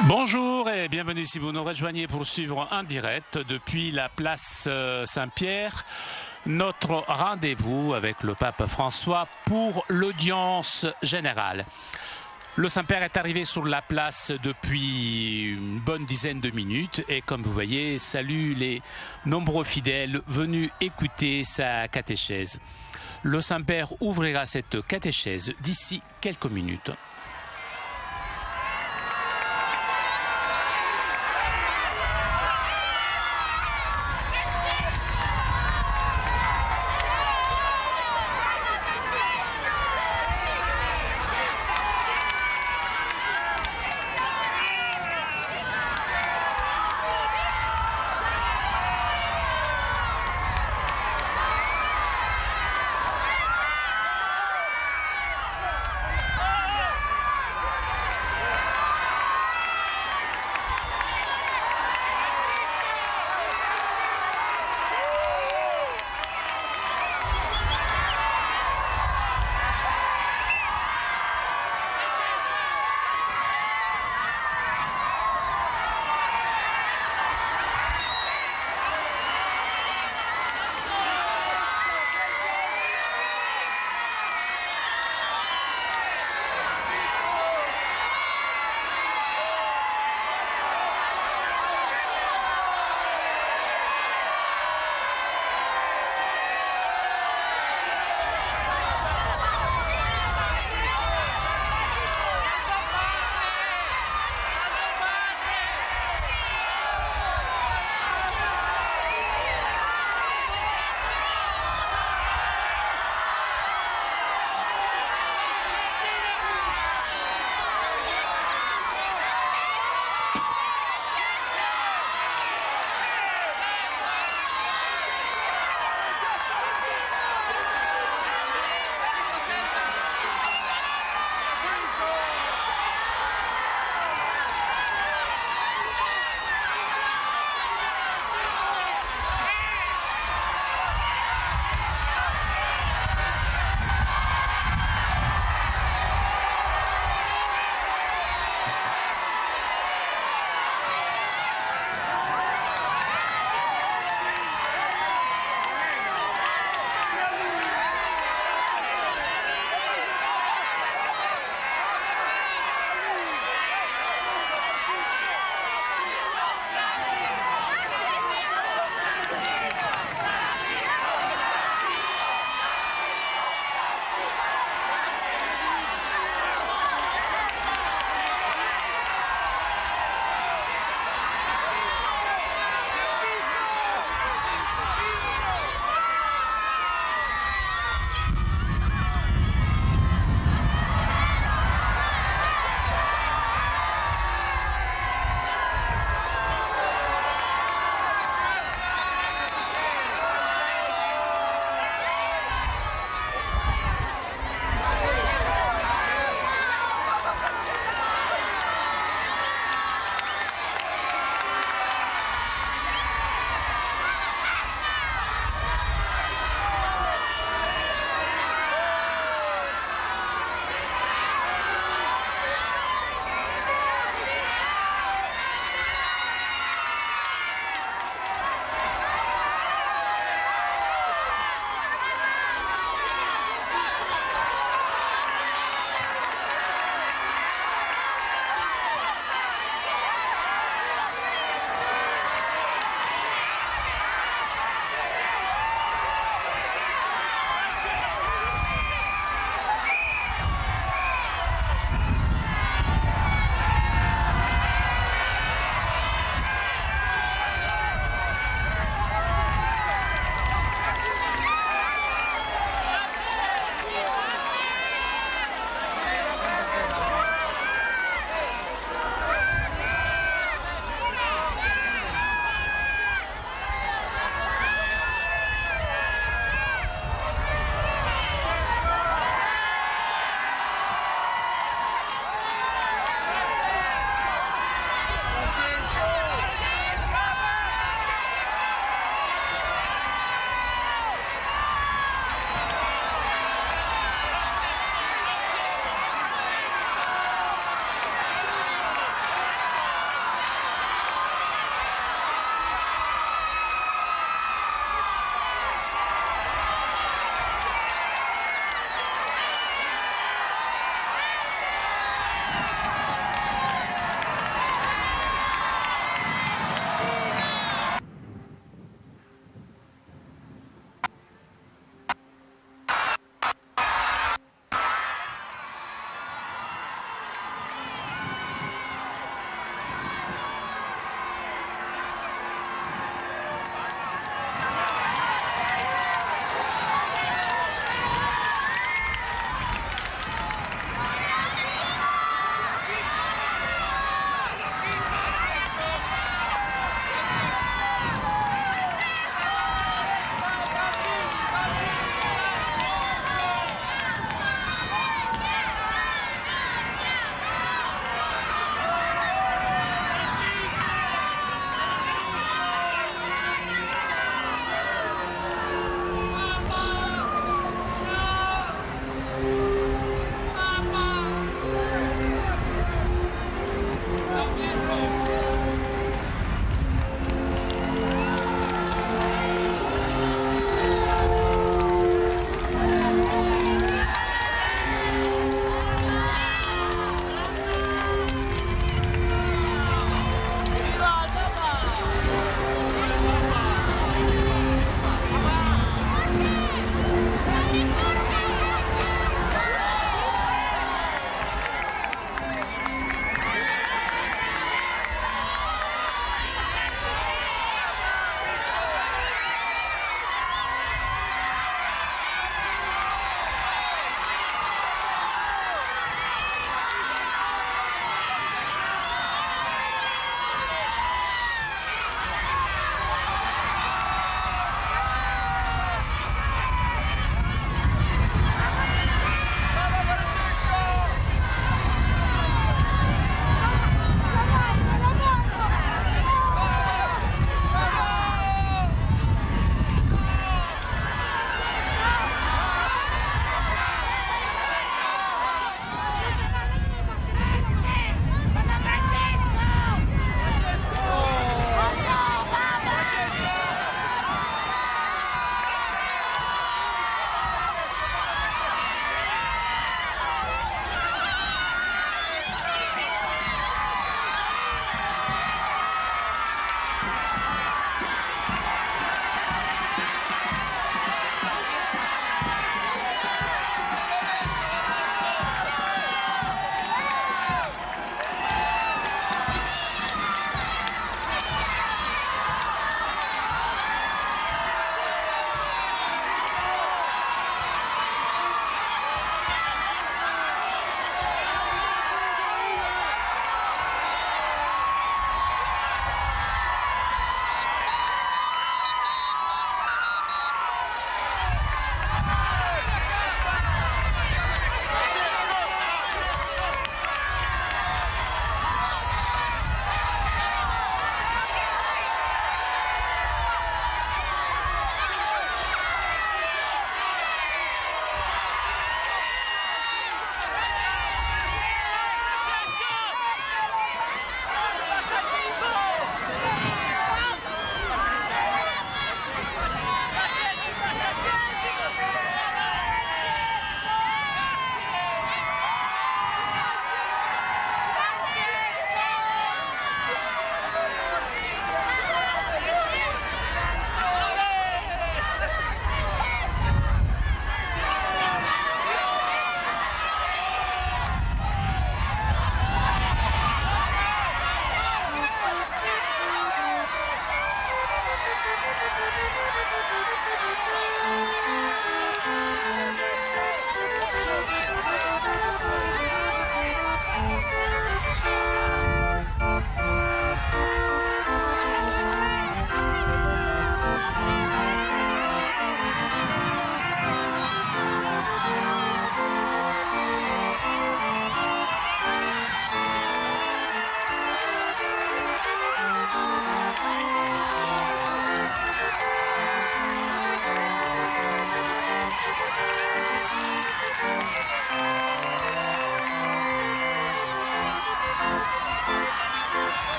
Bonjour et bienvenue si vous nous rejoignez pour suivre en direct depuis la place Saint-Pierre notre rendez-vous avec le pape François pour l'audience générale. Le Saint-Père est arrivé sur la place depuis une bonne dizaine de minutes et comme vous voyez, salue les nombreux fidèles venus écouter sa catéchèse. Le Saint-Père ouvrira cette catéchèse d'ici quelques minutes.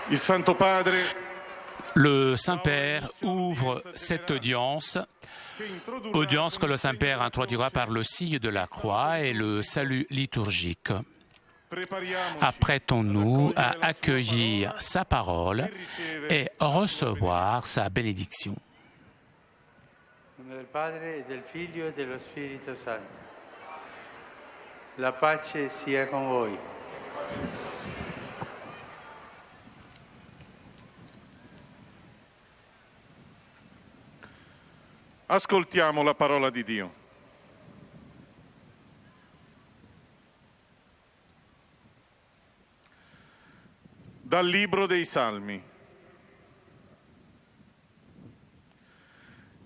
Il Santo Padre, le Saint-Père ouvre cette audience que le Saint-Père introduira par le signe de la croix et le salut liturgique. Apprêtons-nous à accueillir sa parole et recevoir sa bénédiction. Nel nome del Padre, e del Figlio e dello Spirito Santo. La pace sia con voi. ascoltiamo la parola di Dio. Dal Libro dei Salmi.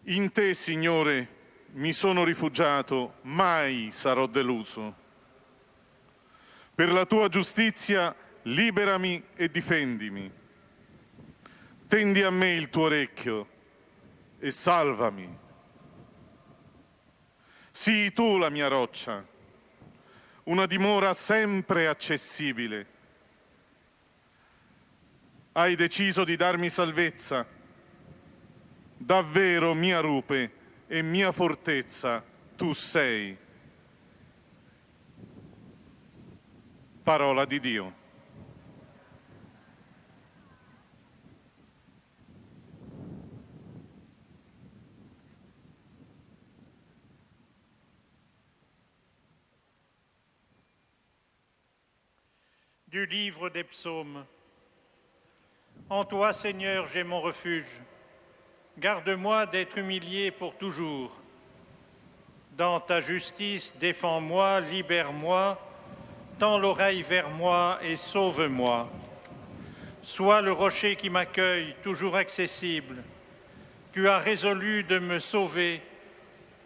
In te, Signore, mi sono rifugiato, mai sarò deluso. Per la tua giustizia liberami e difendimi. Tendi a me il tuo orecchio e salvami. Sii tu la mia roccia, una dimora sempre accessibile. Hai deciso di darmi salvezza. Davvero mia rupe e mia fortezza tu sei. Parola di Dio. Du livre des psaumes. En toi, Seigneur, j'ai mon refuge. Garde-moi d'être humilié pour toujours. Dans ta justice, défends-moi, libère-moi, tends l'oreille vers moi et sauve-moi. Sois le rocher qui m'accueille, toujours accessible. Tu as résolu de me sauver.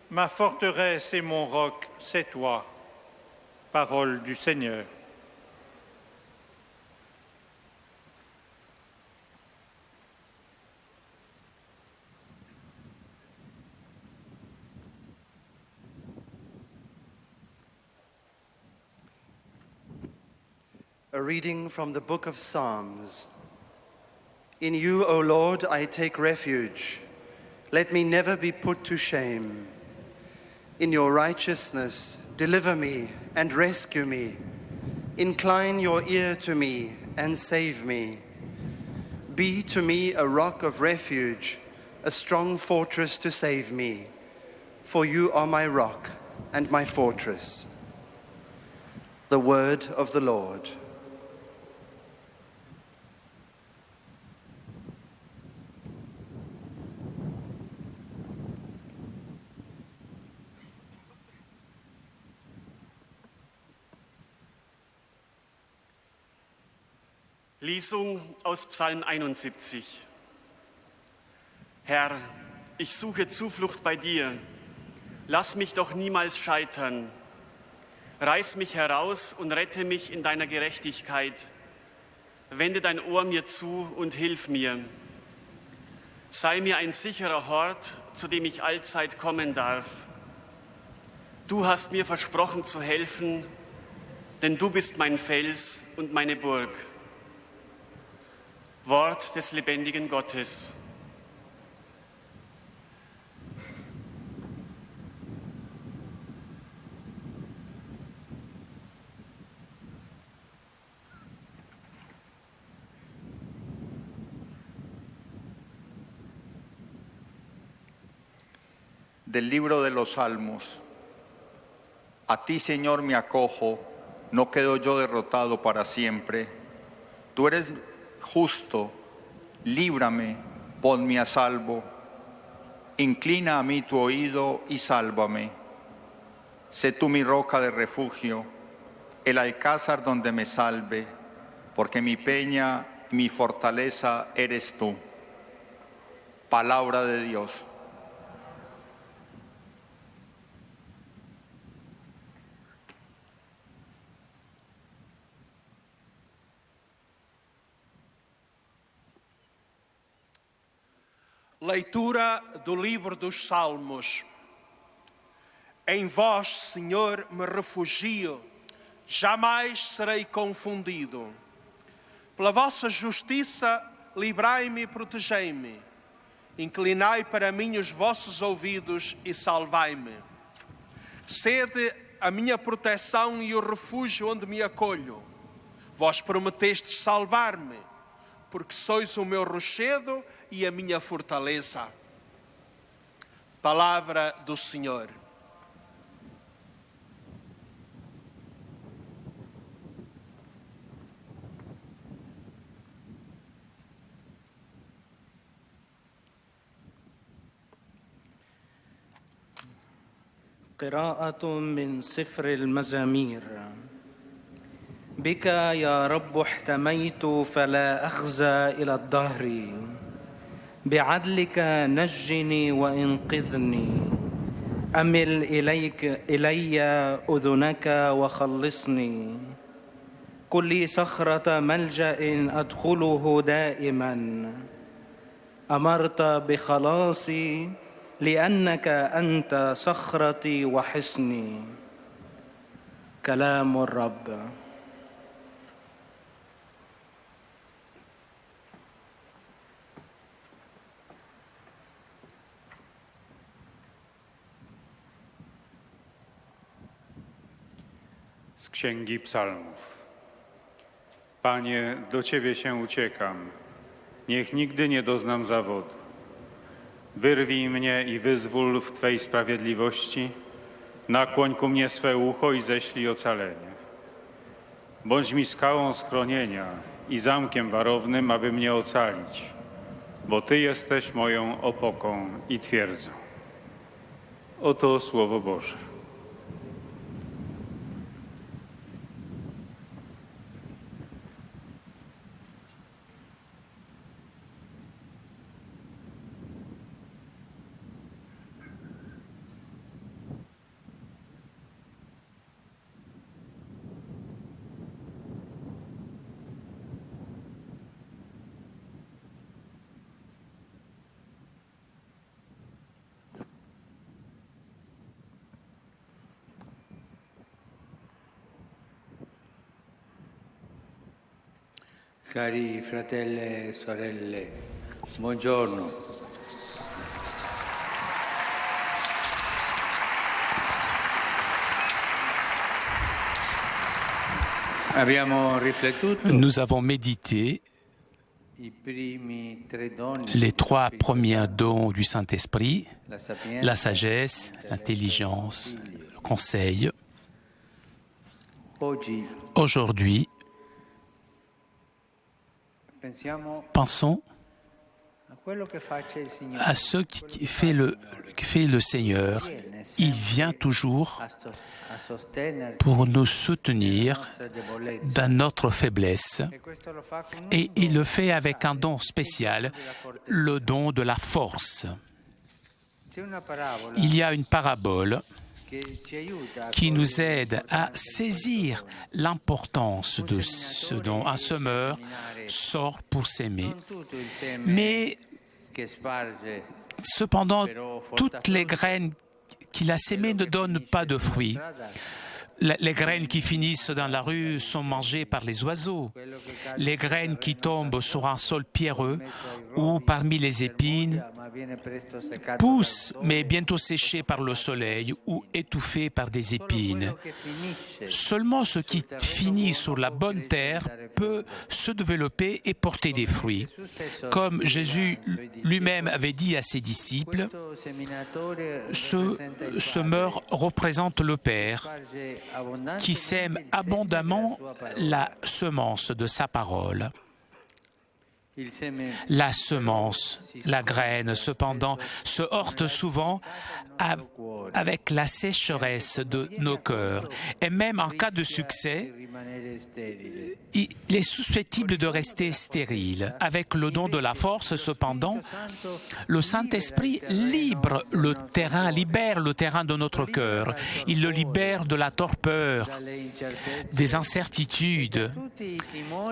Ma forteresse et mon roc, c'est toi. Parole du Seigneur. A reading from the book of Psalms. In you, O Lord, I take refuge. Let me never be put to shame. In your righteousness, deliver me and rescue me. Incline your ear to me and save me. Be to me a rock of refuge, a strong fortress to save me. For you are my rock and my fortress. The word of the Lord. Lesung aus Psalm 71. Herr, ich suche Zuflucht bei dir. Lass mich doch niemals scheitern. Reiß mich heraus und rette mich in deiner Gerechtigkeit. Wende dein Ohr mir zu und hilf mir. Sei mir ein sicherer Hort, zu dem ich allzeit kommen darf. Du hast mir versprochen zu helfen, denn du bist mein Fels und meine Burg. Wort des lebendigen Gottes. Del libro de los Salmos. A ti, Señor, me acojo, no quedo yo derrotado para siempre. Tú eres justo, líbrame, ponme a salvo. Inclina a mí tu oído y sálvame. Sé tú mi roca de refugio, el alcázar donde me salve, porque mi peña y mi fortaleza eres tú. Palabra de Dios. Leitura do livro dos Salmos. Em vós, Senhor, me refugio, jamais serei confundido. Pela vossa justiça, livrai-me e protegei-me. Inclinai para mim os vossos ouvidos e salvai-me. Sede a minha proteção e o refúgio onde me acolho. Vós prometestes salvar-me, porque sois o meu rochedo e a minha fortaleza. Palavra do Senhor. قراءة من سفر المزامير. بك يا رب احتميت فلا أخزى إلى الدهر، بعدلك نجني وانقذني، أمل إلي أذنك وخلصني، قل لي صخرة ملجأ أدخله دائما، أمرت بخلاصي لأنك أنت صخرتي وحصني. كلام الرب. Z Księgi Psalmów. Panie, do Ciebie się uciekam, niech nigdy nie doznam zawodu. Wyrwij mnie i wyzwól w Twej sprawiedliwości, nakłoń ku mnie swe ucho i ześlij ocalenie. Bądź mi skałą schronienia i zamkiem warownym, aby mnie ocalić, bo Ty jesteś moją opoką i twierdzą. Oto Słowo Boże. Cari fratelli e sorelle, buongiorno. Nous avons médité les trois premiers dons du Saint-Esprit, la sagesse, l'intelligence, le conseil. Aujourd'hui, pensons à ce qui fait le Seigneur. Il vient toujours pour nous soutenir dans notre faiblesse et il le fait avec un don spécial, le don de la force. Il y a une parabole qui nous aide à saisir l'importance de ce don. Un semeur sort pour s'aimer, mais cependant, toutes les graines qu'il a sémées ne donnent pas de fruits. Les graines qui finissent dans la rue sont mangées par les oiseaux. Les graines qui tombent sur un sol pierreux ou parmi les épines poussent, mais bientôt séchées par le soleil ou étouffées par des épines. Seulement ce qui finit sur la bonne terre peut se développer et porter des fruits. Comme Jésus lui-même avait dit à ses disciples, ce semeur représente le Père qui sème abondamment la semence de sa parole. La semence, la graine, cependant, se heurte souvent avec la sécheresse de nos cœurs. Et même en cas de succès, il est susceptible de rester stérile. Avec le don de la force, cependant, le Saint-Esprit libère le terrain de notre cœur. Il le libère de la torpeur, des incertitudes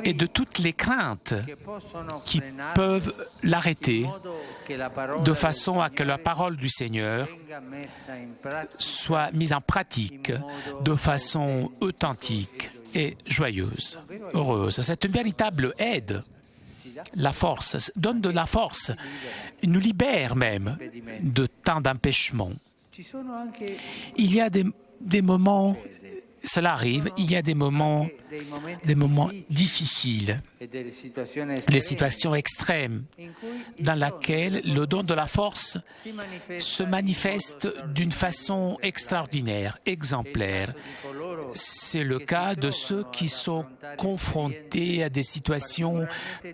et de toutes les craintes qui peuvent l'arrêter de façon à que la parole du Seigneur soit mise en pratique de façon authentique et joyeuse, heureuse. C'est une véritable aide. La force, donne de la force, nous libère même de tant d'empêchements. Il y a des moments, cela arrive, il y a des moments difficiles, des situations extrêmes dans lesquelles le don de la force se manifeste d'une façon extraordinaire, exemplaire. C'est le cas de ceux qui sont confrontés à des situations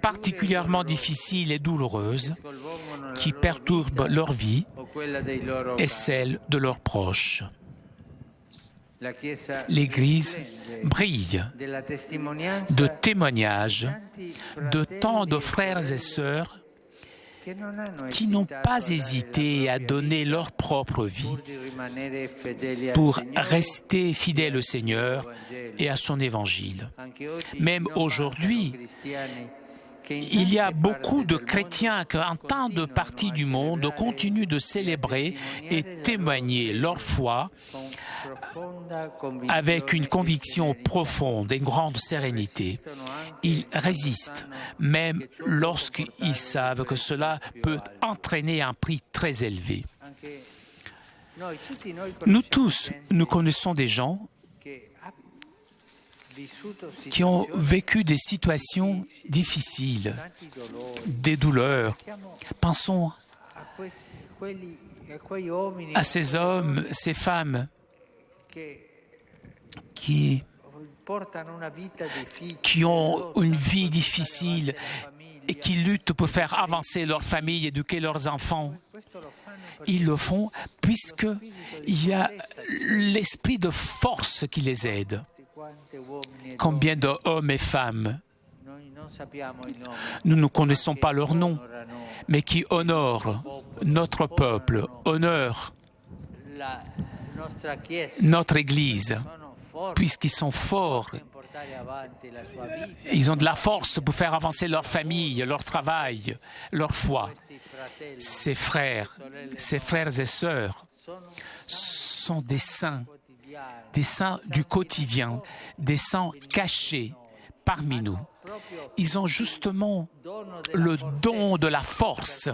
particulièrement difficiles et douloureuses qui perturbent leur vie et celle de leurs proches. L'Église brille de témoignages de tant de frères et sœurs qui n'ont pas hésité à donner leur propre vie pour rester fidèles au Seigneur et à son Évangile. Même aujourd'hui, il y a beaucoup de chrétiens qui, en tant de parties du monde, continuent de célébrer et témoigner leur foi avec une conviction profonde et une grande sérénité. Ils résistent, même lorsqu'ils savent que cela peut entraîner un prix très élevé. Nous tous, nous connaissons des gens qui ont vécu des situations difficiles, des douleurs. Pensons à ces hommes, ces femmes qui ont une vie difficile et qui luttent pour faire avancer leur famille, éduquer leurs enfants. Ils le font puisqu'il y a l'esprit de force qui les aide. Combien d'hommes et femmes, nous ne connaissons pas leur nom, mais qui honorent notre peuple, honorent notre Église, puisqu'ils sont forts. Ils ont de la force pour faire avancer leur famille, leur travail, leur foi. Ces frères et sœurs sont des saints du quotidien, des saints cachés parmi nous. Ils ont justement le don de la force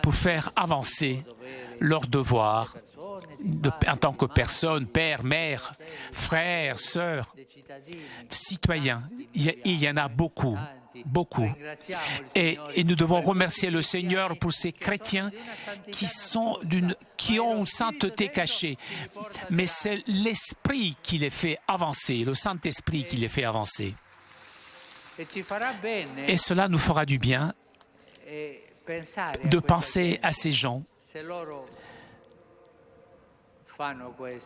pour faire avancer leurs devoirs en tant que personnes, père, mère, frères, sœurs, citoyens. Il y en a beaucoup. Et nous devons remercier le Seigneur pour ces chrétiens qui ont une sainteté cachée. Mais c'est l'Esprit qui les fait avancer, le Saint-Esprit qui les fait avancer. Et cela nous fera du bien de penser à ces gens.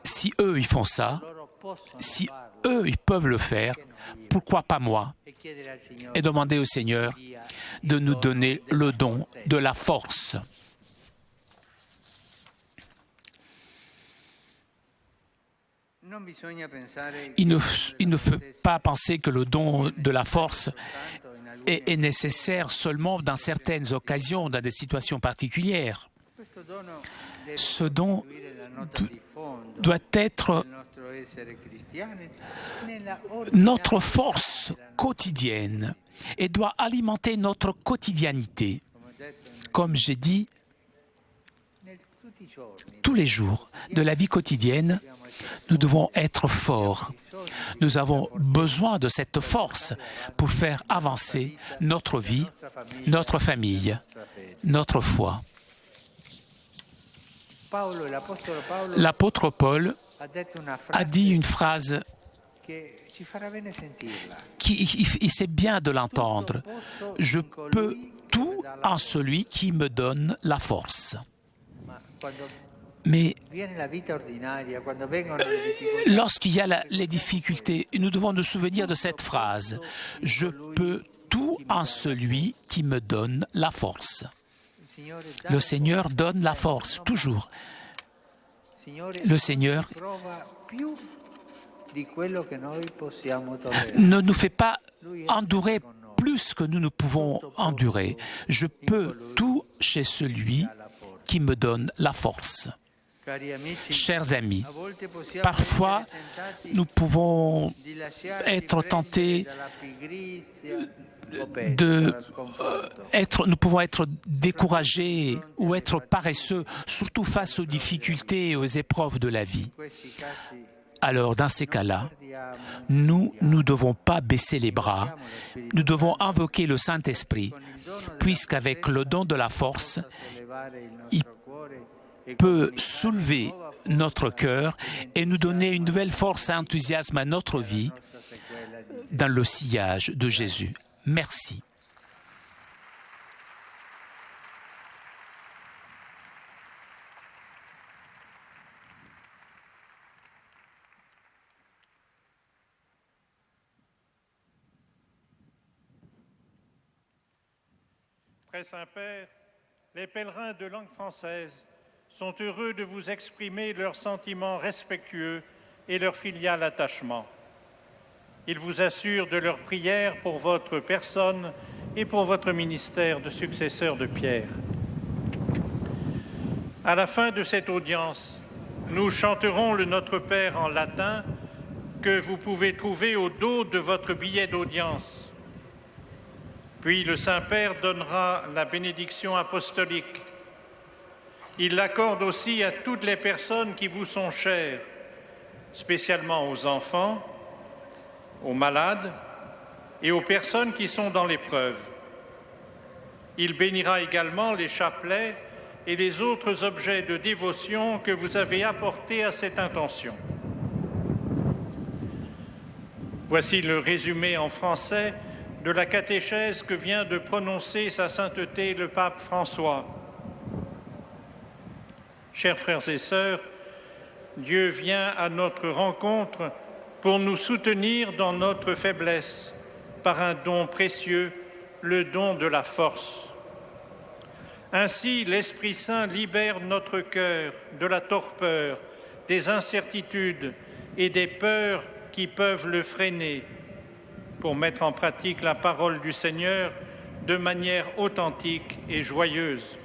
Si eux, ils font ça, si eux, ils peuvent le faire, pourquoi pas moi? Et demander au Seigneur de nous donner le don de la force. Il ne faut pas penser que le don de la force est nécessaire seulement dans certaines occasions, dans des situations particulières. Ce don doit être notre force quotidienne et doit alimenter notre quotidianité. Comme j'ai dit, tous les jours de la vie quotidienne, nous devons être forts. Nous avons besoin de cette force pour faire avancer notre vie, notre famille, notre foi. L'apôtre Paul a dit une phrase qui c'est bien de l'entendre. Je peux tout en celui qui me donne la force. Mais lorsqu'il y a les difficultés, nous devons nous souvenir de cette phrase. Je peux tout en celui qui me donne la force. Le Seigneur donne la force, toujours. Le Seigneur ne nous fait pas endurer plus que nous ne pouvons endurer. Je peux tout chez celui qui me donne la force. Chers amis, parfois nous pouvons être tentés nous pouvons être découragés ou être paresseux, surtout face aux difficultés et aux épreuves de la vie. Alors, dans ces cas-là, nous ne devons pas baisser les bras, nous devons invoquer le Saint-Esprit, puisqu'avec le don de la force, il peut soulever notre cœur et nous donner une nouvelle force et enthousiasme à notre vie dans le sillage de Jésus. Merci. Très Saint-Père, les pèlerins de langue française sont heureux de vous exprimer leurs sentiments respectueux et leur filial attachement. Ils vous assurent de leur prière pour votre personne et pour votre ministère de successeur de Pierre. À la fin de cette audience, nous chanterons le Notre Père en latin que vous pouvez trouver au dos de votre billet d'audience. Puis le Saint-Père donnera la bénédiction apostolique. Il l'accorde aussi à toutes les personnes qui vous sont chères, spécialement aux enfants, aux malades et aux personnes qui sont dans l'épreuve. Il bénira également les chapelets et les autres objets de dévotion que vous avez apportés à cette intention. Voici le résumé en français de la catéchèse que vient de prononcer Sa Sainteté le pape François. Chers frères et sœurs, Dieu vient à notre rencontre pour nous soutenir dans notre faiblesse par un don précieux, le don de la force. Ainsi, l'Esprit Saint libère notre cœur de la torpeur, des incertitudes et des peurs qui peuvent le freiner pour mettre en pratique la parole du Seigneur de manière authentique et joyeuse.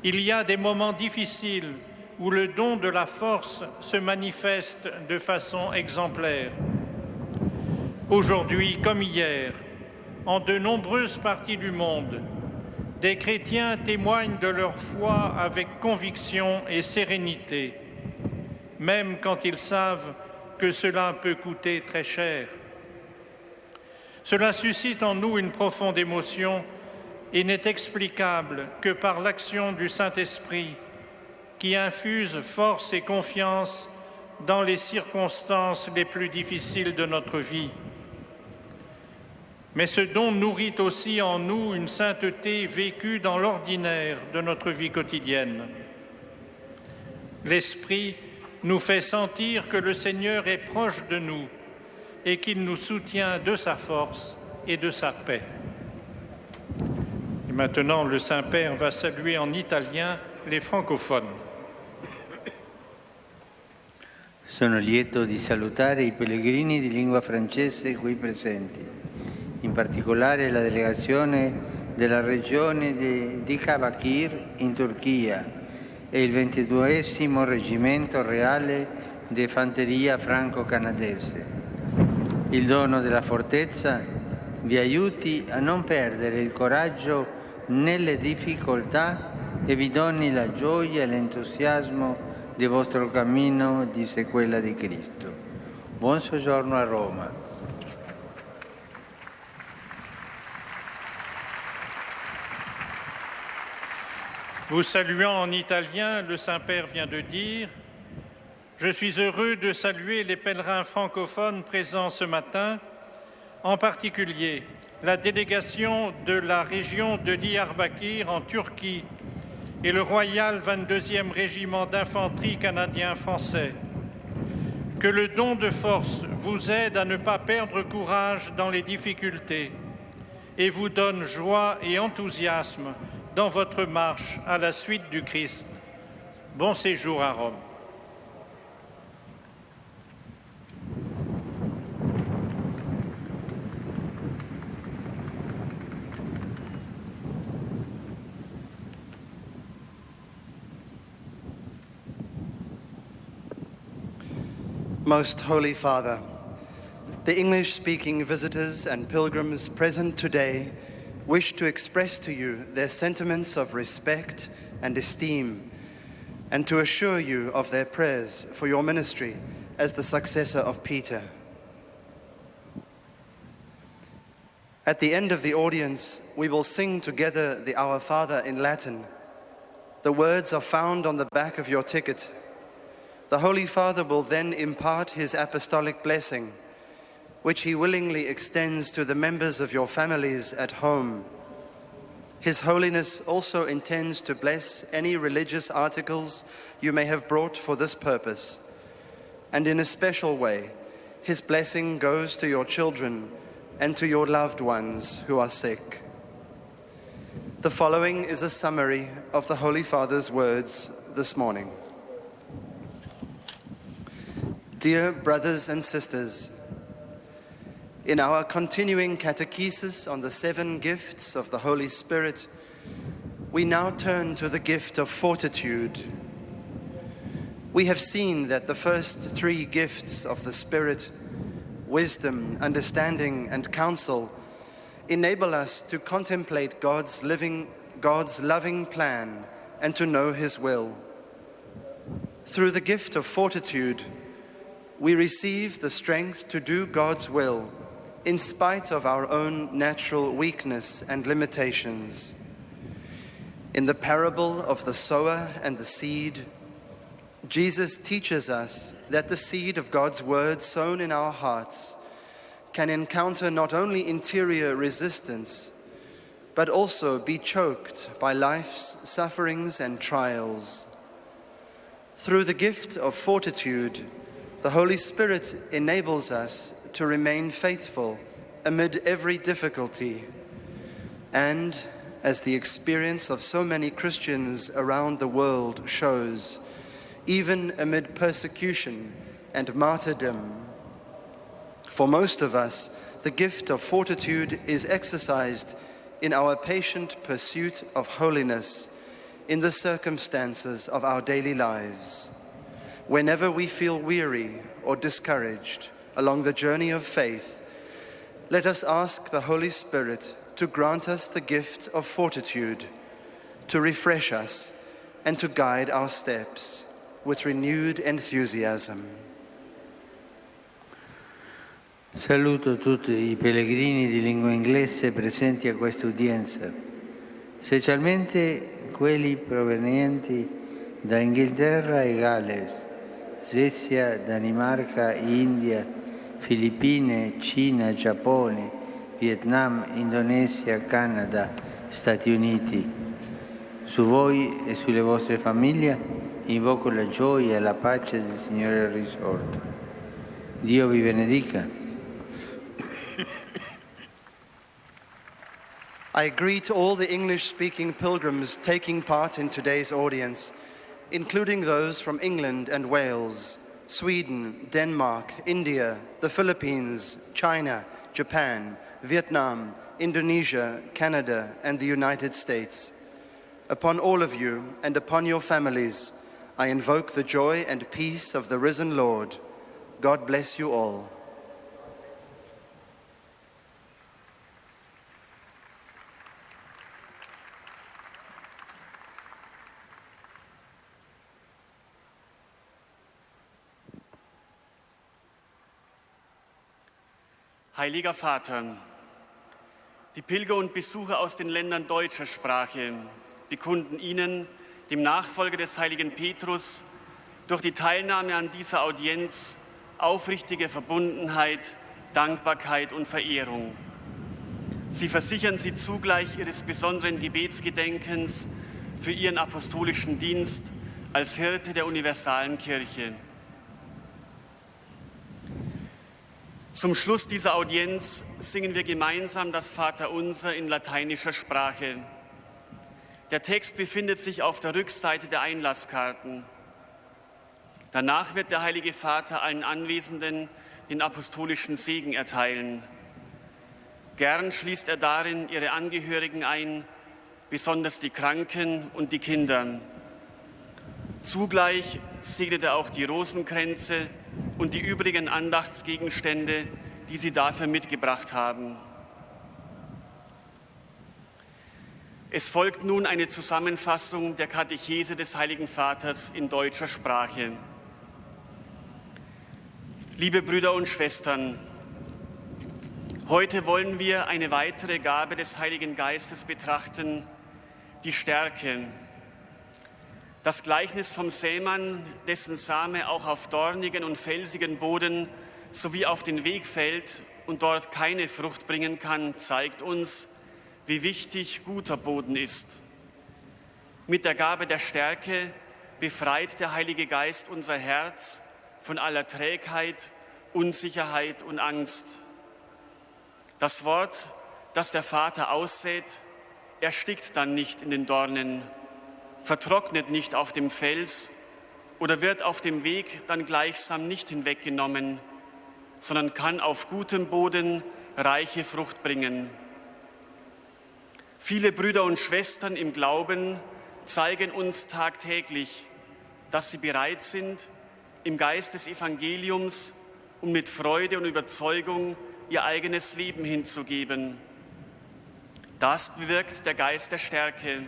Il y a des moments difficiles où le don de la force se manifeste de façon exemplaire. Aujourd'hui comme hier, en de nombreuses parties du monde, des chrétiens témoignent de leur foi avec conviction et sérénité, même quand ils savent que cela peut coûter très cher. Cela suscite en nous une profonde émotion et n'est explicable que par l'action du Saint-Esprit qui infuse force et confiance dans les circonstances les plus difficiles de notre vie. Mais ce don nourrit aussi en nous une sainteté vécue dans l'ordinaire de notre vie quotidienne. L'Esprit nous fait sentir que le Seigneur est proche de nous et qu'il nous soutient de sa force et de sa paix. Et maintenant, le Saint-Père va saluer en italien les francophones. Sono lieto di salutare i pellegrini di lingua francese qui presenti, in particolare la delegazione della regione di Diyarbakir in Turchia e il 22esimo Reggimento Reale di Fanteria franco-canadese. Il dono della fortezza vi aiuti a non perdere il coraggio nelle difficoltà e vi doni la gioia e l'entusiasmo del vostro cammino di sequela di Cristo. Buon soggiorno a Roma. Vous saluant en italien, le Saint-Père vient de dire « Je suis heureux de saluer les pèlerins francophones présents ce matin, en particulier la délégation de la région de Diyarbakir en Turquie et le Royal 22e Régiment d'infanterie canadien-français. Que le don de force vous aide à ne pas perdre courage dans les difficultés et vous donne joie et enthousiasme dans votre marche à la suite du Christ. Bon séjour à Rome. Most Holy Father, the English-speaking visitors and pilgrims present today wish to express to you their sentiments of respect and esteem, and to assure you of their prayers for your ministry as the successor of Peter. At the end of the audience, we will sing together the Our Father in Latin. The words are found on the back of your ticket. The Holy Father will then impart his apostolic blessing, which he willingly extends to the members of your families at home. His Holiness also intends to bless any religious articles you may have brought for this purpose. And in a special way, his blessing goes to your children and to your loved ones who are sick. The following is a summary of the Holy Father's words this morning. Dear brothers and sisters, in our continuing catechesis on the 7 gifts of the Holy Spirit, we now turn to the gift of fortitude. We have seen that the first 3 gifts of the Spirit, wisdom, understanding, and counsel, enable us to contemplate God's loving plan and to know His will. Through the gift of fortitude, we receive the strength to do God's will in spite of our own natural weakness and limitations. In the parable of the sower and the seed, Jesus teaches us that the seed of God's word sown in our hearts can encounter not only interior resistance, but also be choked by life's sufferings and trials. Through the gift of fortitude, the Holy Spirit enables us to remain faithful amid every difficulty. And, as the experience of so many Christians around the world shows, even amid persecution and martyrdom. For most of us, the gift of fortitude is exercised in our patient pursuit of holiness in the circumstances of our daily lives. Whenever we feel weary or discouraged along the journey of faith, let us ask the Holy Spirit to grant us the gift of fortitude, to refresh us and to guide our steps with renewed enthusiasm. Saluto tutti i pellegrini di lingua inglese presenti a questa udienza, specialmente quelli provenienti da Inghilterra e Galles, Svezia, Danimarca, India, Filippine, Cina, Giappone, Vietnam, Indonesia, Canada, Stati Uniti. Su voi e sulle vostre famiglie invoco la gioia e la pace del Signore risorto. Dio vi benedica. I greet all the English-speaking pilgrims taking part in today's audience, including those from England and Wales, Sweden, Denmark, India, the Philippines, China, Japan, Vietnam, Indonesia, Canada, and the United States. Upon all of you and upon your families, I invoke the joy and peace of the risen Lord. God bless you all. Heiliger Vater, die Pilger und Besucher aus den Ländern deutscher Sprache bekunden Ihnen, dem Nachfolger des heiligen Petrus, durch die Teilnahme an dieser Audienz aufrichtige Verbundenheit, Dankbarkeit und Verehrung. Sie versichern Sie zugleich Ihres besonderen Gebetsgedenkens für Ihren apostolischen Dienst als Hirte der universalen Kirche. Zum Schluss dieser Audienz singen wir gemeinsam das Vaterunser in lateinischer Sprache. Der Text befindet sich auf der Rückseite der Einlasskarten. Danach wird der Heilige Vater allen Anwesenden den apostolischen Segen erteilen. Gern schließt er darin ihre Angehörigen ein, besonders die Kranken und die Kinder. Zugleich segnet er auch die Rosenkränze und die übrigen Andachtsgegenstände, die Sie dafür mitgebracht haben. Es folgt nun eine Zusammenfassung der Katechese des Heiligen Vaters in deutscher Sprache. Liebe Brüder und Schwestern, heute wollen wir eine weitere Gabe des Heiligen Geistes betrachten, die Stärke. Das Gleichnis vom Sämann, dessen Same auch auf dornigen und felsigen Boden sowie auf den Weg fällt und dort keine Frucht bringen kann, zeigt uns, wie wichtig guter Boden ist. Mit der Gabe der Stärke befreit der Heilige Geist unser Herz von aller Trägheit, Unsicherheit und Angst. Das Wort, das der Vater aussät, erstickt dann nicht in den Dornen, vertrocknet nicht auf dem Fels oder wird auf dem Weg dann gleichsam nicht hinweggenommen, sondern kann auf gutem Boden reiche Frucht bringen. Viele Brüder und Schwestern im Glauben zeigen uns tagtäglich, dass sie bereit sind, im Geist des Evangeliums und mit Freude und Überzeugung ihr eigenes Leben hinzugeben. Das bewirkt der Geist der Stärke.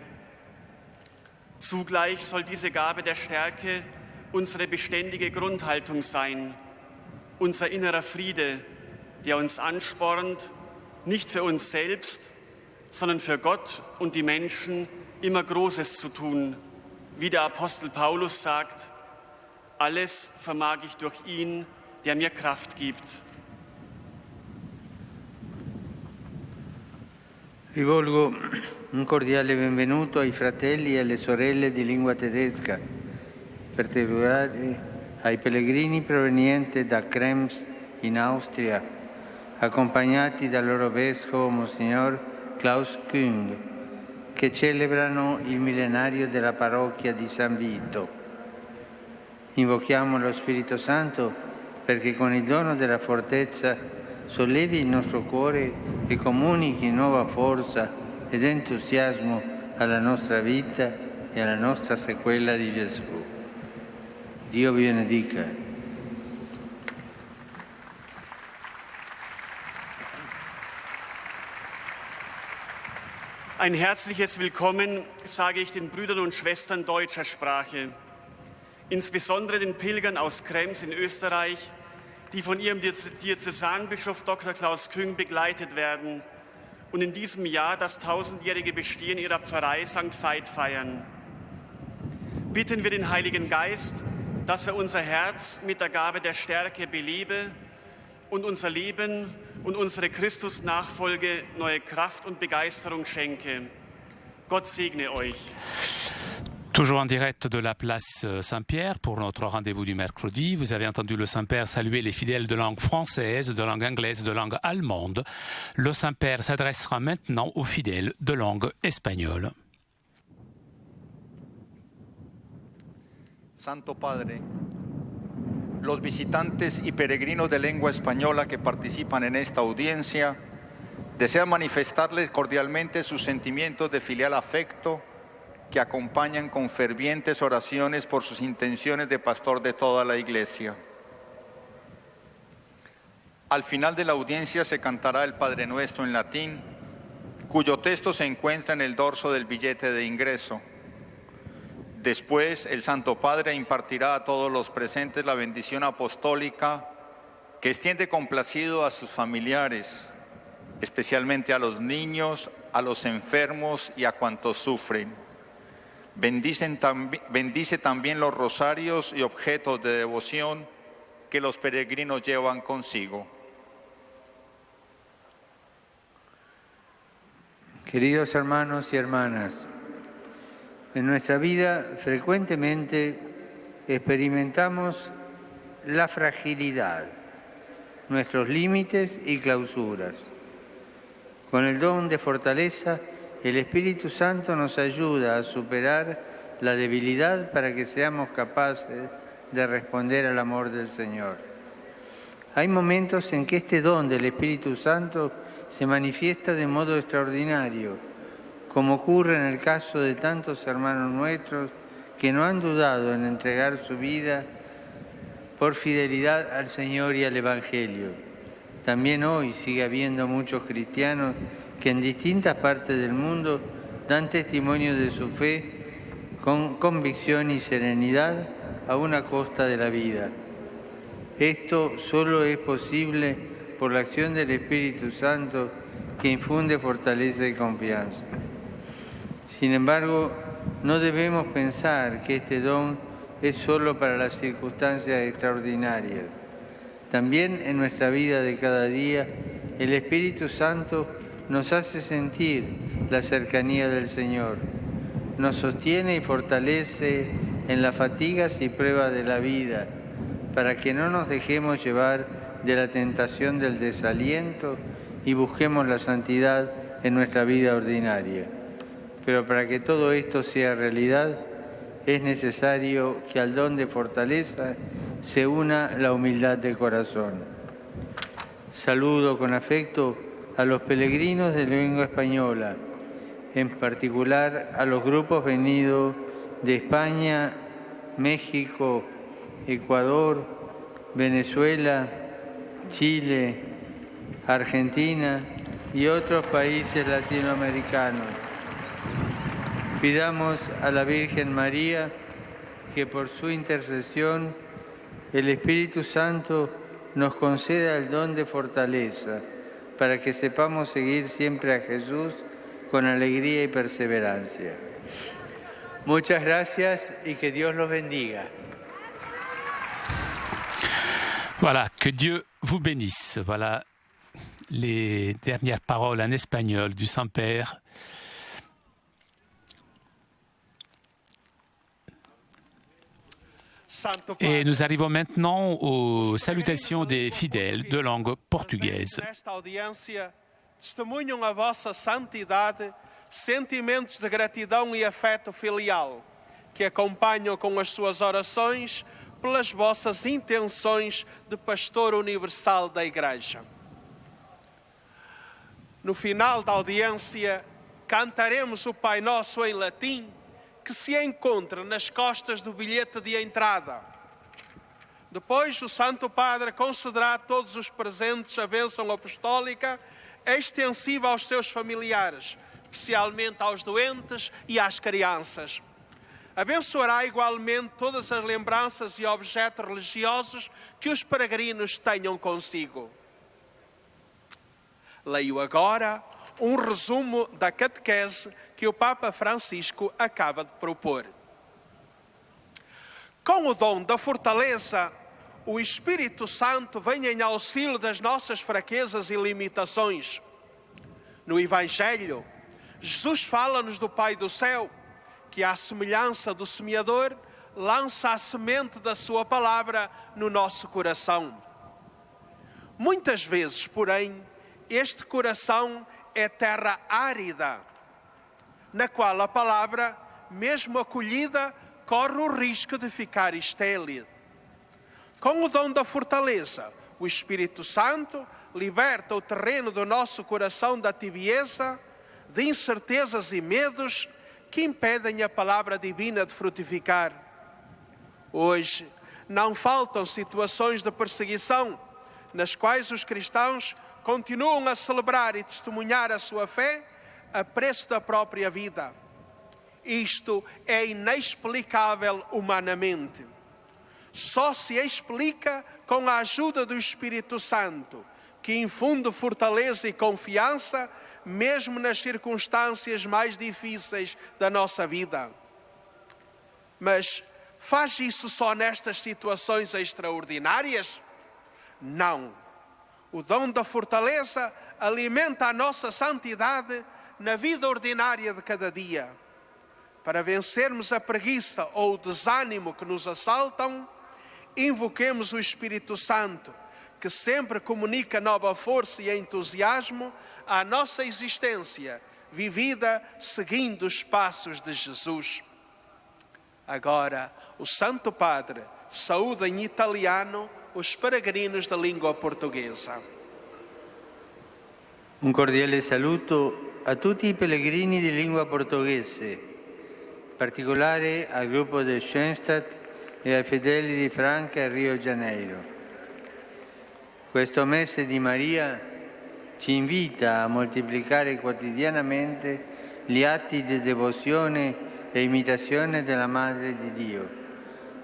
Zugleich soll diese Gabe der Stärke unsere beständige Grundhaltung sein, unser innerer Friede, der uns anspornt, nicht für uns selbst, sondern für Gott und die Menschen immer Großes zu tun. Wie der Apostel Paulus sagt, alles vermag ich durch ihn, der mir Kraft gibt. Rivolgo un cordiale benvenuto ai fratelli e alle sorelle di lingua tedesca, in particolare ai pellegrini provenienti da Krems in Austria, accompagnati dal loro vescovo Monsignor Klaus Küng, che celebrano il millenario della parrocchia di San Vito. Invochiamo lo Spirito Santo perché con il dono della fortezza sollevi il nostro cuore e comunichi nuova forza ed entusiasmo alla nostra vita e alla nostra sequela di Gesù. Dio vi benedica. Ein herzliches Willkommen sage ich den Brüdern und Schwestern deutscher Sprache, insbesondere den Pilgern aus Krems in Österreich, die von ihrem Diözesanbischof Dr. Klaus Küng begleitet werden und in diesem Jahr das 1000-jährige Bestehen ihrer Pfarrei St. Veit feiern. Bitten wir den Heiligen Geist, dass er unser Herz mit der Gabe der Stärke belebe und unser Leben und unsere Christusnachfolge neue Kraft und Begeisterung schenke. Gott segne euch. Toujours en direct de la place Saint-Pierre pour notre rendez-vous du mercredi. Vous avez entendu le Saint-Père saluer les fidèles de langue française, de langue anglaise, de langue allemande. Le Saint-Père s'adressera maintenant aux fidèles de langue espagnole. Santo Padre, los visitantes y peregrinos de lengua española que participan en esta audiencia desean manifestarles cordialmente sus sentimientos de filial afecto que acompañan con fervientes oraciones por sus intenciones de pastor de toda la Iglesia. Al final de la audiencia se cantará el Padre Nuestro en latín, cuyo texto se encuentra en el dorso del billete de ingreso. Después, el Santo Padre impartirá a todos los presentes la bendición apostólica que extiende complacido a sus familiares, especialmente a los niños, a los enfermos y a cuantos sufren. Bendice también los rosarios y objetos de devoción que los peregrinos llevan consigo. Queridos hermanos y hermanas, en nuestra vida frecuentemente experimentamos la fragilidad, nuestros límites y clausuras. Con el don de fortaleza, el Espíritu Santo nos ayuda a superar la debilidad para que seamos capaces de responder al amor del Señor. Hay momentos en que este don del Espíritu Santo se manifiesta de modo extraordinario, como ocurre en el caso de tantos hermanos nuestros que no han dudado en entregar su vida por fidelidad al Señor y al Evangelio. También hoy sigue habiendo muchos cristianos que en distintas partes del mundo dan testimonio de su fe con convicción y serenidad aún a costa de la vida. Esto solo es posible por la acción del Espíritu Santo que infunde fortaleza y confianza. Sin embargo, no debemos pensar que este don es solo para las circunstancias extraordinarias. También en nuestra vida de cada día, el Espíritu Santo nos hace sentir la cercanía del Señor, nos sostiene y fortalece en las fatigas y pruebas de la vida, para que no nos dejemos llevar de la tentación del desaliento y busquemos la santidad en nuestra vida ordinaria. Pero para que todo esto sea realidad, es necesario que al don de fortaleza se una la humildad de corazón. Saludo con afecto a los peregrinos de lengua española, en particular a los grupos venidos de España, México, Ecuador, Venezuela, Chile, Argentina y otros países latinoamericanos. Pidamos a la Virgen María que por su intercesión el Espíritu Santo nos conceda el don de fortaleza para que sepamos seguir siempre a Jesús con alegría y perseverancia. Muchas gracias y que Dios los bendiga. Voilà, que Dieu vous bénisse. Voilà les dernières paroles en espagnol du Saint-Père. Et nous arrivons maintenant aux salutations des fidèles de langue portugaise. Nesta audiência, testemunham a vossa santidade, sentimentos de gratidão e afeto filial, que acompanham com as suas orações pelas vossas intenções de pastor universal da Igreja. No final da audiência, cantaremos o Pai Nosso em latim, que se encontra nas costas do bilhete de entrada. Depois, o Santo Padre concederá a todos os presentes a bênção apostólica extensiva aos seus familiares, especialmente aos doentes e às crianças. Abençoará igualmente todas as lembranças e objetos religiosos que os peregrinos tenham consigo. Leio agora um resumo da catequese que o Papa Francisco acaba de propor. Com o dom da fortaleza, o Espírito Santo vem em auxílio das nossas fraquezas e limitações. No Evangelho, Jesus fala-nos do Pai do céu, que, à semelhança do semeador, lança a semente da sua palavra no nosso coração. Muitas vezes, porém, este coração é terra árida, na qual a palavra, mesmo acolhida, corre o risco de ficar estéril. Com o dom da fortaleza, o Espírito Santo liberta o terreno do nosso coração da tibieza, de incertezas e medos que impedem a palavra divina de frutificar. Hoje, não faltam situações de perseguição, nas quais os cristãos continuam a celebrar e testemunhar a sua fé a preço da própria vida. Isto é inexplicável humanamente. Só se explica com a ajuda do Espírito Santo, que infunde fortaleza e confiança, mesmo nas circunstâncias mais difíceis da nossa vida. Mas faz isso só nestas situações extraordinárias? Não. O dom da fortaleza alimenta a nossa santidade na vida ordinária de cada dia. Para vencermos a preguiça ou o desânimo que nos assaltam, invoquemos o Espírito Santo, que sempre comunica nova força e entusiasmo à nossa existência, vivida seguindo os passos de Jesus. Agora, o Santo Padre saúda em italiano os peregrinos da língua portuguesa. Un cordiale saluto a tutti i pellegrini di lingua portoghese, in particolare al gruppo di Schoenstatt e ai fedeli di Franca e Rio Janeiro. Questo mese di Maria ci invita a moltiplicare quotidianamente gli atti di devozione e imitazione della Madre di Dio.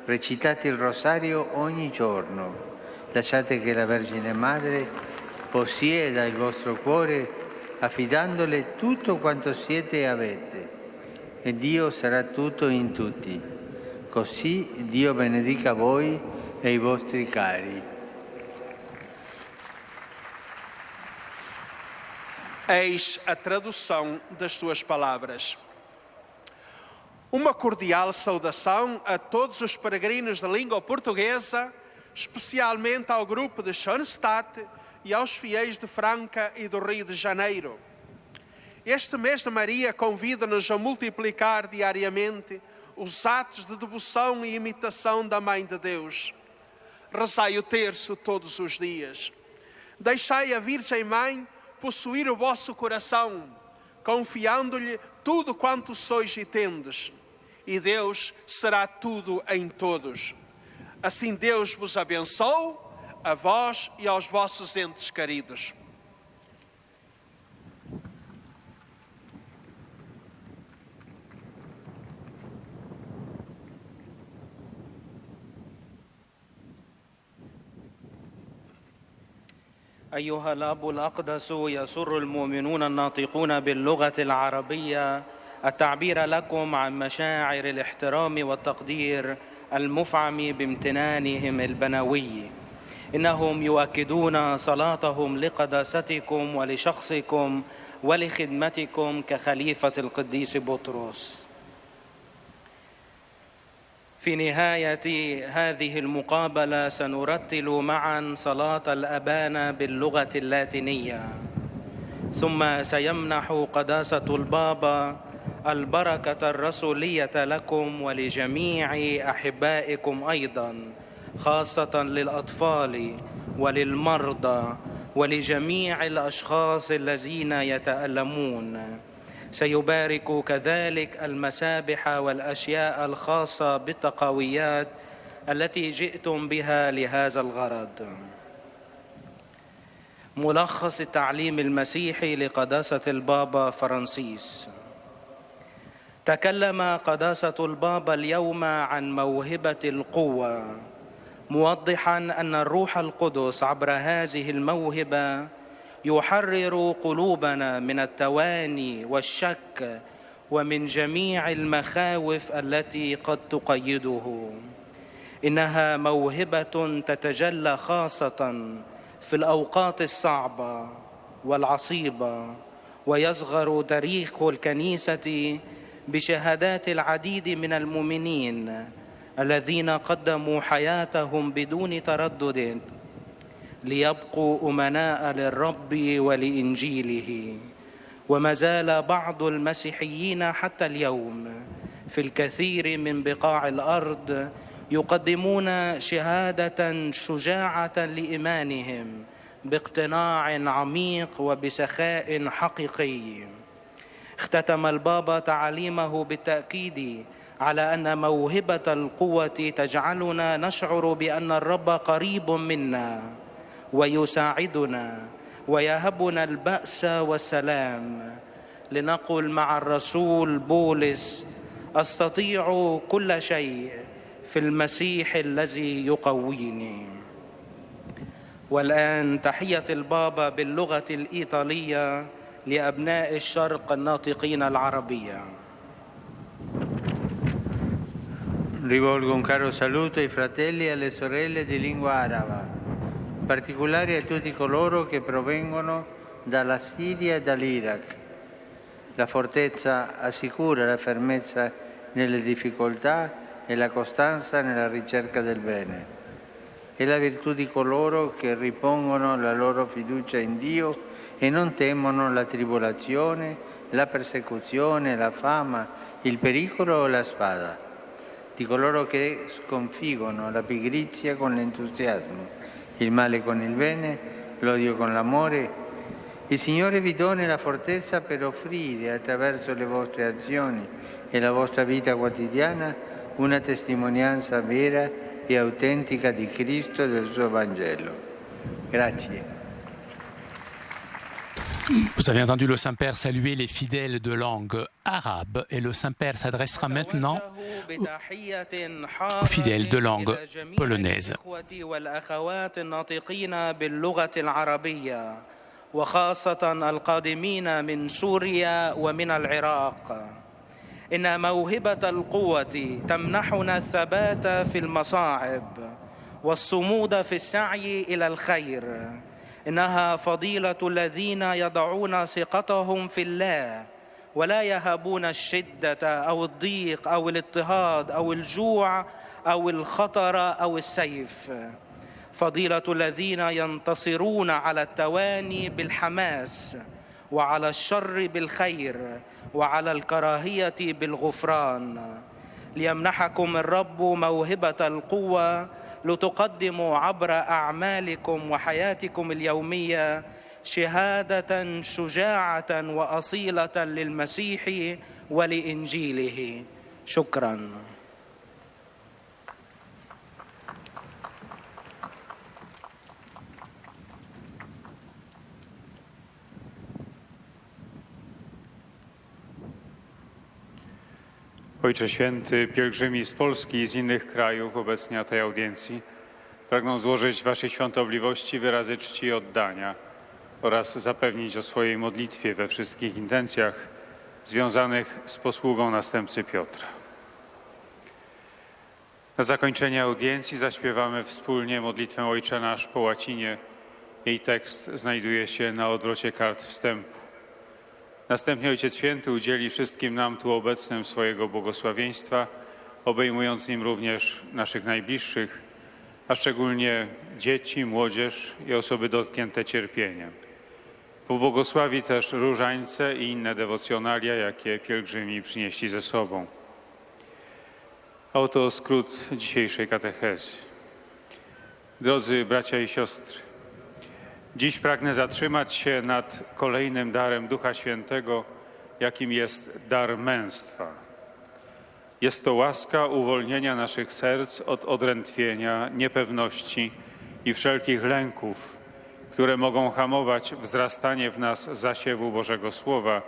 Recitate il rosario ogni giorno. Lasciate che la Vergine Madre possieda il vostro cuore affidandole tutto quanto siete e avete, e Dio sarà tutto in tutti. Così Dio benedica voi e i vostri cari. Eis a tradução das suas palavras. Uma cordial saudação a todos os peregrinos da língua portuguesa, especialmente ao grupo de Schoenstatt e aos fiéis de Franca e do Rio de Janeiro. Este mês de Maria convida-nos a multiplicar diariamente os atos de devoção e imitação da Mãe de Deus. Rezai o terço todos os dias. Deixai a Virgem Mãe possuir o vosso coração, confiando-lhe tudo quanto sois e tendes, e Deus será tudo em todos. Assim Deus vos abençoe, a vós e aos vossos entes queridos. أيها الأب الأقدس، يسر المؤمنون الناطقون باللغة العربية التعبير لكم عن مشاعر الاحترام والتقدير المفعم بامتنانهم البنوي. إنهم يؤكدون صلاتهم لقداستكم ولشخصكم ولخدمتكم كخليفة القديس بطرس. في نهاية هذه المقابلة سنرتل معا صلاة الأبانا باللغة اللاتينية، ثم سيمنح قداسة البابا البركة الرسولية لكم ولجميع أحبائكم أيضا، خاصة للأطفال وللمرضى ولجميع الأشخاص الذين يتألمون. سيبارك كذلك المسابح والأشياء الخاصة بالتقويات التي جئتم بها لهذا الغرض. ملخص التعليم المسيحي لقداسة البابا فرانسيس. تكلم قداسة البابا اليوم عن موهبة القوة، موضحا أن الروح القدس عبر هذه الموهبة يحرر قلوبنا من التواني والشك ومن جميع المخاوف التي قد تقيده. إنها موهبة تتجلى خاصة في الأوقات الصعبة والعصيبة، ويصغر تاريخ الكنيسة بشهادات العديد من المؤمنين الذين قدموا حياتهم بدون تردد ليبقوا أمناء للرب ولإنجيله. وما زال بعض المسيحيين حتى اليوم في الكثير من بقاع الأرض يقدمون شهادة شجاعة لإيمانهم باقتناع عميق وبسخاء حقيقي. اختتم البابا تعاليمه بالتأكيد على أن موهبة القوة تجعلنا نشعر بأن الرب قريب منا ويساعدنا ويهبنا البأس والسلام. لنقل مع الرسول بولس: أستطيع كل شيء في المسيح الذي يقويني. والآن تحية البابا باللغة الإيطالية لأبناء الشرق الناطقين العربية. Rivolgo un caro saluto ai fratelli e alle sorelle di lingua araba, in particolare a tutti coloro che provengono dalla Siria e dall'Iraq. La fortezza assicura la fermezza nelle difficoltà e la costanza nella ricerca del bene. È la virtù di coloro che ripongono la loro fiducia in Dio e non temono la tribolazione, la persecuzione, la fama, il pericolo o la spada. Di coloro che sconfiggono la pigrizia con l'entusiasmo, il male con il bene, l'odio con l'amore. Il Signore vi doni la fortezza per offrire attraverso le vostre azioni e la vostra vita quotidiana una testimonianza vera e autentica di Cristo e del suo Vangelo. Grazie. Vous avez entendu le Saint-Père saluer les fidèles de langue arabe et le Saint-Père s'adressera maintenant aux fidèles de langue polonaise. وخاصة القادمين من سوريا ومن العراق. إن موهبة القوة تمنحنا الثبات في المصاعب والصمود في السعي إلى الخير. إنها فضيلة الذين يضعون ثقتهم في الله ولا يهابون الشدة أو الضيق أو الاضطهاد أو الجوع أو الخطر أو السيف. فضيلة الذين ينتصرون على التواني بالحماس وعلى الشر بالخير وعلى الكراهية بالغفران. ليمنحكم الرب موهبة القوة لتقدموا عبر أعمالكم وحياتكم اليومية شهادة شجاعة وأصيلة للمسيح ولإنجيله. شكراً. Ojcze Święty, pielgrzymi z Polski i z innych krajów obecni na tej audiencji pragną złożyć Waszej świątobliwości wyrazy czci i oddania oraz zapewnić o swojej modlitwie we wszystkich intencjach związanych z posługą następcy Piotra. Na zakończenie audiencji zaśpiewamy wspólnie modlitwę Ojcze Nasz po łacinie. Jej tekst znajduje się na odwrocie kart wstępu. Następnie Ojciec Święty udzieli wszystkim nam tu obecnym swojego błogosławieństwa, obejmując nim również naszych najbliższych, a szczególnie dzieci, młodzież i osoby dotknięte cierpieniem. Pobłogosławi też różańce i inne dewocjonalia, jakie pielgrzymi przynieśli ze sobą. A oto skrót dzisiejszej katechezy. Drodzy bracia i siostry, dziś pragnę zatrzymać się nad kolejnym darem Ducha Świętego, jakim jest dar męstwa. Jest to łaska uwolnienia naszych serc od odrętwienia, niepewności i wszelkich lęków, które mogą hamować wzrastanie w nas zasiewu Bożego Słowa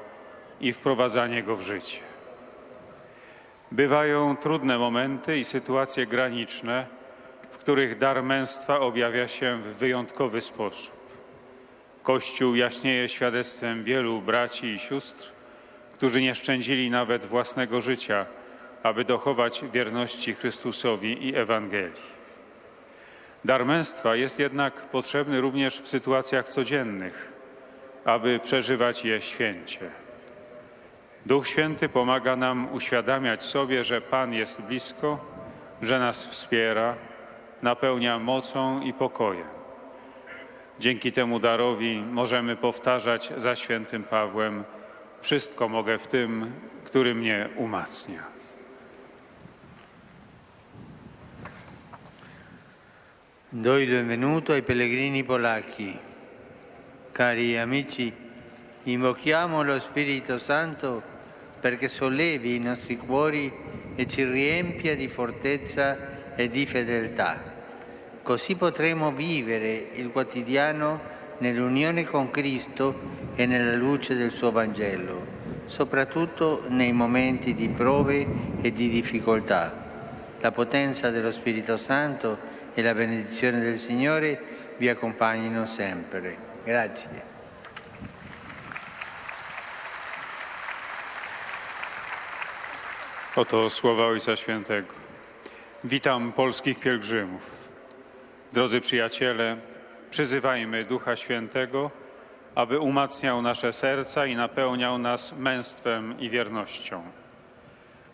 i wprowadzanie go w życie. Bywają trudne momenty i sytuacje graniczne, w których dar męstwa objawia się w wyjątkowy sposób. Kościół jaśnieje świadectwem wielu braci i sióstr, którzy nie szczędzili nawet własnego życia, aby dochować wierności Chrystusowi i Ewangelii. Dar męstwa jest jednak potrzebny również w sytuacjach codziennych, aby przeżywać je święcie. Duch Święty pomaga nam uświadamiać sobie, że Pan jest blisko, że nas wspiera, napełnia mocą i pokojem. Dzięki temu darowi możemy powtarzać za świętym Pawłem: wszystko mogę w tym, który mnie umacnia. Do il benvenuto ai pellegrini polacchi. Cari amici, invochiamo lo Spirito Santo perché sollevi i nostri cuori e ci riempia di fortezza e di fedeltà. Così potremo vivere il quotidiano nell'unione con Cristo e nella luce del suo Vangelo, soprattutto nei momenti di prove e di difficoltà. La potenza dello Spirito Santo e la benedizione del Signore vi accompagnino sempre. Grazie. Oto słowa Ojca Świętego. Witam polskich pielgrzymów. Drodzy przyjaciele, przyzywajmy Ducha Świętego, aby umacniał nasze serca i napełniał nas męstwem i wiernością.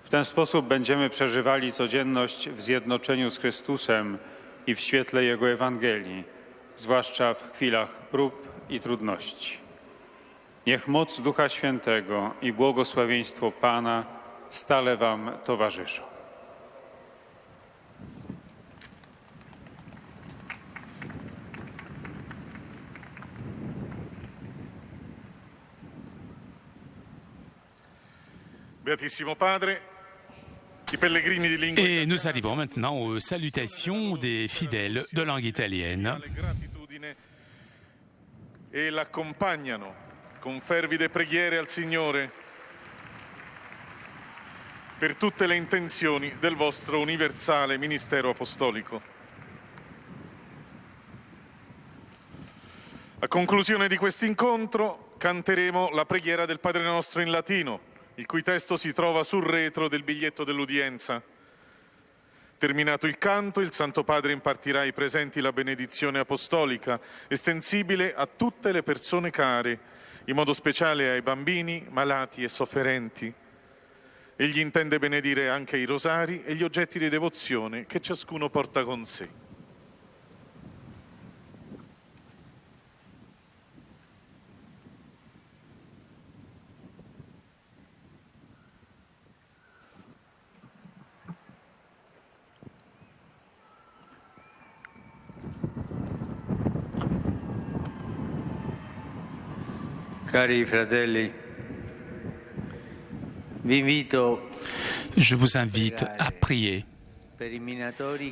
W ten sposób będziemy przeżywali codzienność w zjednoczeniu z Chrystusem i w świetle Jego Ewangelii, zwłaszcza w chwilach prób i trudności. Niech moc Ducha Świętego i błogosławieństwo Pana stale Wam towarzyszą. Beatissimo Padre, Et nous arrivons maintenant aux salutations des fidèles de langue italienne. E l'accompagnano con fervide preghiere al Signore per tutte le intenzioni del vostro universale ministero apostolico. A conclusione di questo incontro canteremo la preghiera del Padre Nostro in latino, il cui testo si trova sul retro del biglietto dell'udienza. Terminato il canto, il Santo Padre impartirà ai presenti la benedizione apostolica, estensibile a tutte le persone care, in modo speciale ai bambini, malati e sofferenti. Egli intende benedire anche i rosari e gli oggetti di devozione che ciascuno porta con sé. Cari fratelli, vi invito Je vous invite à prier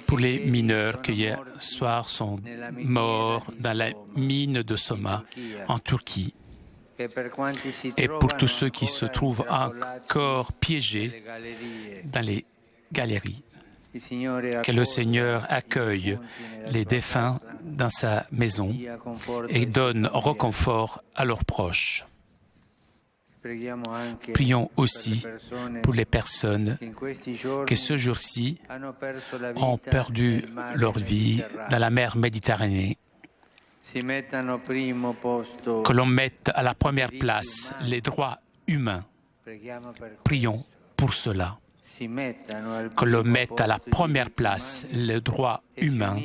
pour les mineurs qui hier soir sont morts dans la mine de Soma en Turquie et pour tous ceux qui se trouvent encore piégés dans les galeries. Que le Seigneur accueille les défunts dans sa maison et donne réconfort à leurs proches. Prions aussi pour les personnes qui ce jour-ci ont perdu leur vie dans la mer Méditerranée. Que l'on mette à la première place les droits humains. Prions pour cela. Que l'on mette à la première place les droits humains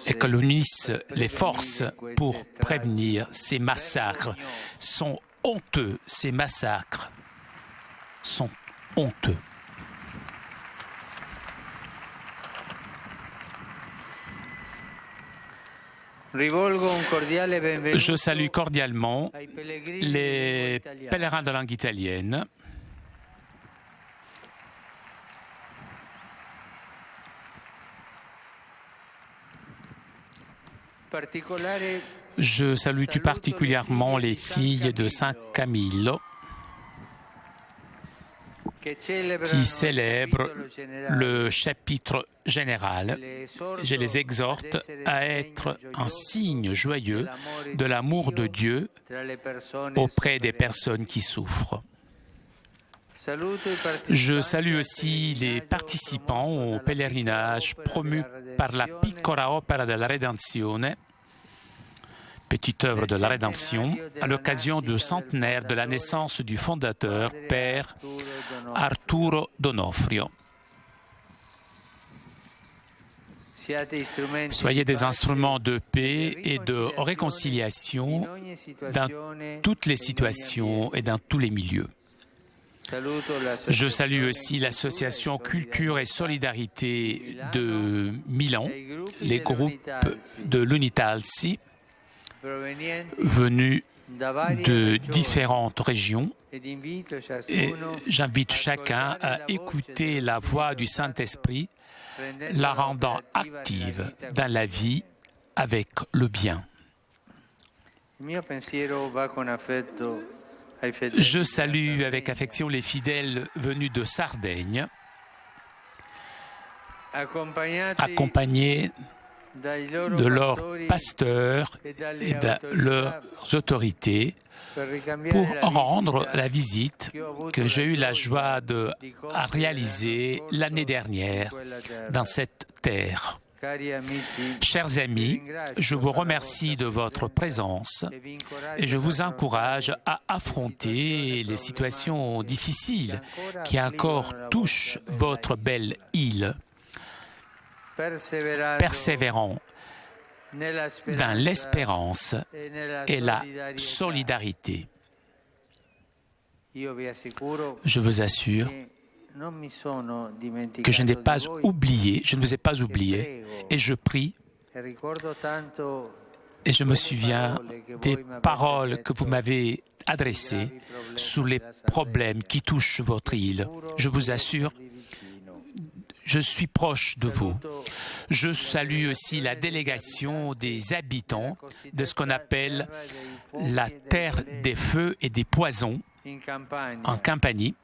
et que l'on unisse les forces pour prévenir ces massacres. Sont honteux, ces massacres sont honteux. Je salue cordialement les pèlerins de langue italienne. Je salue tout particulièrement les filles de San Camillo qui célèbrent le chapitre général. Je les exhorte à être un signe joyeux de l'amour de Dieu auprès des personnes qui souffrent. Je salue aussi les participants au pèlerinage promu par la Piccola Opera della Redenzione, petite œuvre de la rédemption, à l'occasion du centenaire de la naissance du fondateur, Père Arturo Donofrio. Soyez des instruments de paix et de réconciliation dans toutes les situations et dans tous les milieux. Je salue aussi l'association Culture et Solidarité de Milan, les groupes de l'Unitalsi, venus de différentes régions. Et j'invite chacun à écouter la voix du Saint-Esprit, la rendant active dans la vie avec le bien. Je salue avec affection les fidèles venus de Sardaigne, accompagnés de leurs pasteurs et de leurs autorités pour rendre la visite que j'ai eu la joie de réaliser l'année dernière dans cette terre. Chers amis, je vous remercie de votre présence et je vous encourage à affronter les situations difficiles qui encore touchent votre belle île, persévérant dans l'espérance et la solidarité. Je vous assure que je ne vous ai pas oublié, et je prie, et je me souviens des paroles que vous m'avez adressées sur les problèmes qui touchent votre île. Je vous assure je suis proche de vous. Je salue aussi la délégation des habitants de ce qu'on appelle la terre des feux et des poisons en Campanie,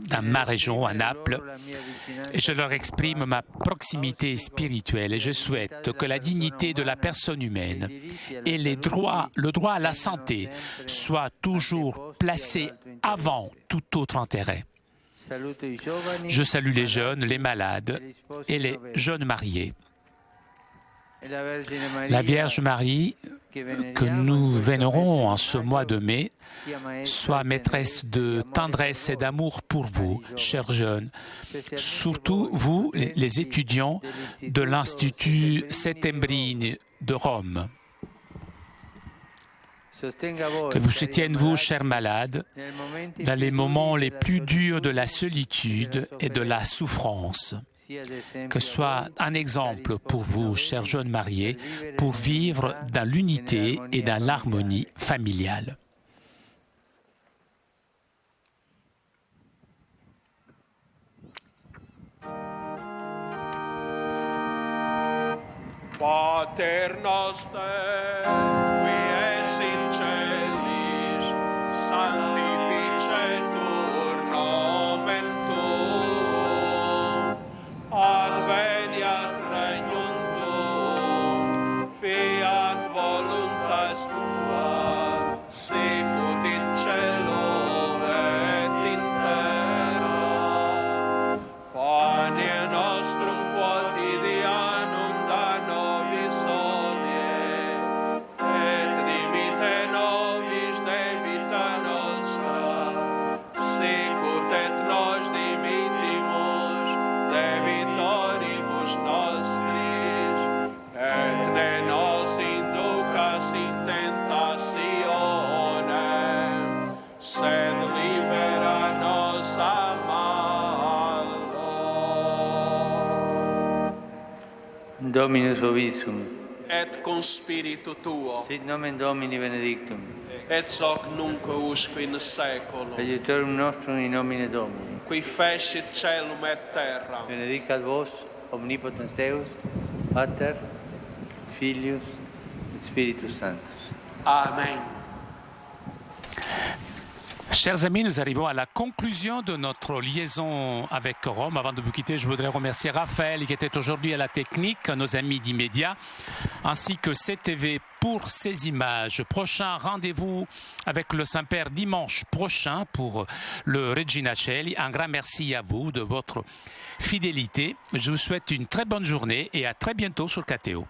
dans ma région, à Naples, et je leur exprime ma proximité spirituelle et je souhaite que la dignité de la personne humaine et le droit à la santé soient toujours placés avant tout autre intérêt. Je salue les jeunes, les malades et les jeunes mariés. La Vierge Marie, que nous vénérons en ce mois de mai, soit maîtresse de tendresse et d'amour pour vous, chers jeunes, surtout vous, les étudiants de l'Institut Settembrini de Rome. Que vous soutienne, vous, chers malades, dans les moments les plus durs de la solitude et de la souffrance. Que soit un exemple pour vous, chers jeunes mariés, pour vivre dans l'unité et dans l'harmonie familiale. Pater noster, qui es in celis, sanctificetur nomen tuum, adveniat regnum tuum, fiat voluntas tua, sicut in cielo et in terra. Pane nostrum quotidianum da nobis hodie, et dimite nobis debita nostra, sicut et nos dimittimus debitoribus nostris, et ne nos inducas in tentationem, sed libera nos a malo. Dominus vobiscum, Et con spiritu tuo, sit nomen Domini benedictum, et hoc nunc usque in saeculum, aiutorium nostrum in nomine Domini. qui fecit celum et terra. Benedicat vos, omnipotens Deus, Pater, et Filius, et Spiritus Sanctus. Amen. Chers amis, nous arrivons à la conclusion de notre liaison avec Rome. Avant de vous quitter, je voudrais remercier Raphaël qui était aujourd'hui à la technique, nos amis d'Immédiat, ainsi que CTV pour ces images. Prochain rendez-vous avec le Saint-Père dimanche prochain pour le Regina Coeli. Un grand merci à vous de votre fidélité. Je vous souhaite une très bonne journée et à très bientôt sur KTO.